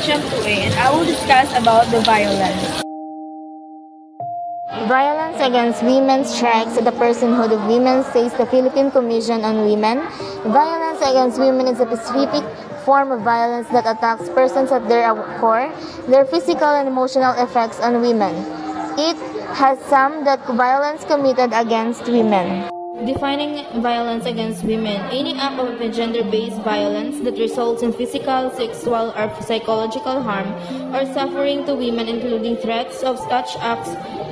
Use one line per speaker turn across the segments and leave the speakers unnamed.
elimination 2A, and I will discuss about the violence.
Violence against women strikes at the personhood of women, says the Philippine Commission on Women. Violence against women is a specific form of violence that attacks persons at their core, their physical and emotional effects on women. It has some that violence committed against women.
Defining violence against women, any act of gender-based violence that results in physical, sexual, or psychological harm or suffering to women, including threats of such acts,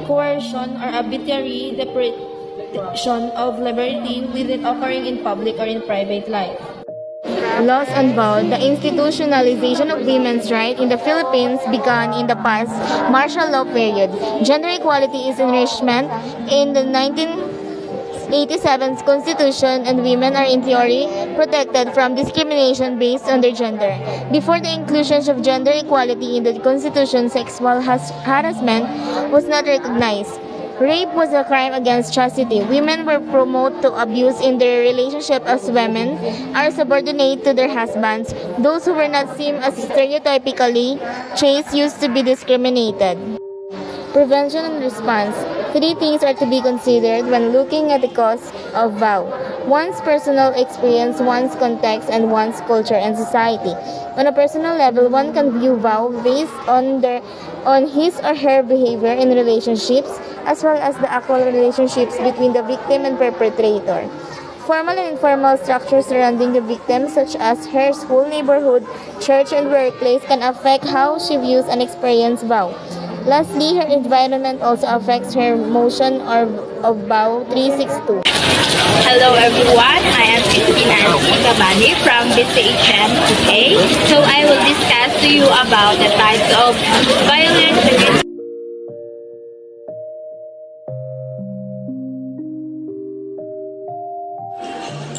coercion, or arbitrary deprivation of liberty within occurring in public or in private life.
Laws on vow, the institutionalization of women's rights in the Philippines began in the past martial law period. Gender equality is enrichment in the 1987 Constitution, and women are in theory protected from discrimination based on their gender. Before the inclusion of gender equality in the Constitution, sexual harassment was not recognized. Rape was a crime against chastity. Women were promoted to abuse in their relationship as women are subordinate to their husbands. Those who were not seen as stereotypically chaste used to be discriminated. Prevention and response. Three things are to be considered when looking at the cause of vow. One's personal experience, one's context, and one's culture and society. On a personal level, one can view vow based on his or her behavior in relationships, as well as the actual relationships between the victim and perpetrator. Formal and informal structures surrounding the victim, such as her school, neighborhood, church, and workplace, can affect how she views and experiences vow. Lastly, her environment also affects her motion of vow 362.
Hello everyone, I am Christina Gabani from BSHM today. So I will discuss to you about the types of violence against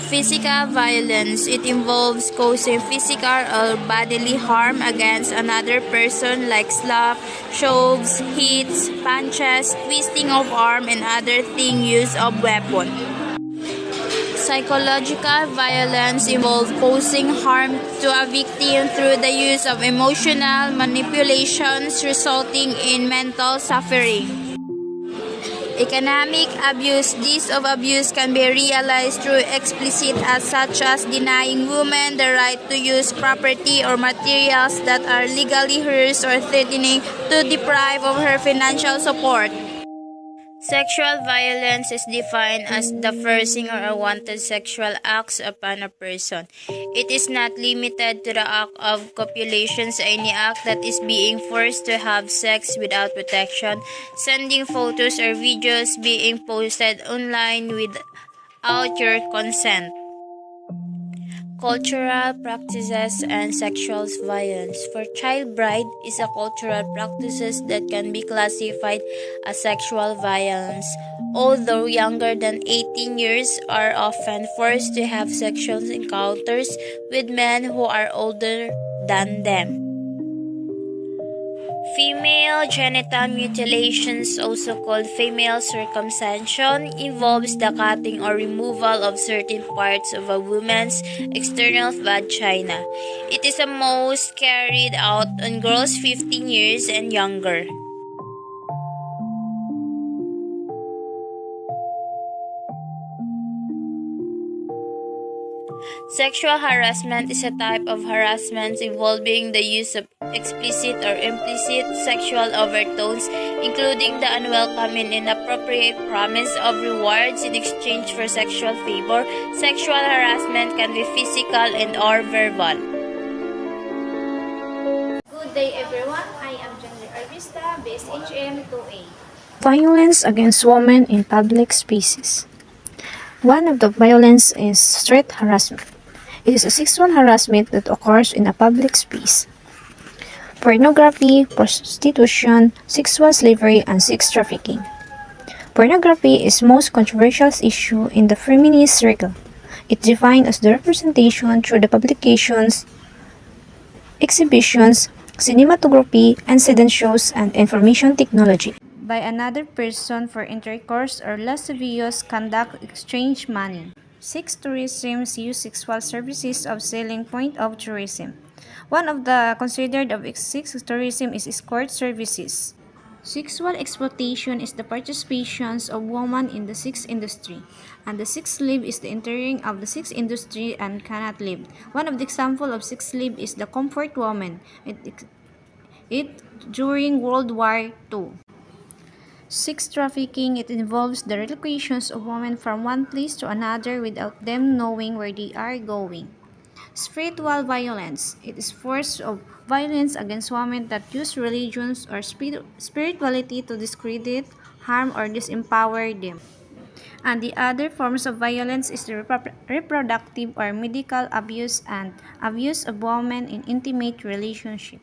Physical violence. It involves causing physical or bodily harm against another person like slap, shoves, hits, punches, twisting of arm, and other thing use of weapon. Psychological violence involves causing harm to a victim through the use of emotional manipulations resulting in mental suffering. Economic abuse. This of abuse can be realized through explicit acts such as denying women the right to use property or materials that are legally hers or threatening to deprive of her financial support. Sexual violence is defined as the forcing or unwanted sexual acts upon a person. It is not limited to the act of copulation. Any act that is being forced to have sex without protection, sending photos or videos being posted online without your consent. Cultural practices and sexual violence. For child bride is a cultural practices that can be classified as sexual violence. Although younger than 18 years are often forced to have sexual encounters with men who are older than them. Female genital mutilations, also called female circumcision, involves the cutting or removal of certain parts of a woman's external vagina. It is the most carried out on girls 15 years and younger. Sexual harassment is a type of harassment involving the use of explicit or implicit sexual overtones, including the unwelcome and inappropriate promise of rewards in exchange for sexual favor. Sexual harassment can be physical and or verbal.
Good day everyone, I am Gender Arvista, BSHM 2A.
Violence against women in public spaces. One of the violence is street harassment. It is a sexual harassment that occurs in a public space. Pornography, prostitution, sexual slavery, and sex trafficking. Pornography is most controversial issue in the feminist circle. It is defined as the representation through the publications, exhibitions, cinematography, incident shows, and information technology by another person for intercourse or lascivious conduct exchange money. Sex tourism use sexual services of selling point of tourism. One of the considered of sex tourism is escort services. Sexual exploitation is the participation of women in the sex industry, and the sex slave is the entering of the sex industry and cannot leave. One of the example of sex slave is the comfort woman. It during World War II. Sex trafficking, it involves the relocations of women from one place to another without them knowing where they are going. Spiritual violence, it is forms of violence against women that use religions or spirituality to discredit, harm, or disempower them. And the other forms of violence is the reproductive or medical abuse and abuse of women in intimate relationship.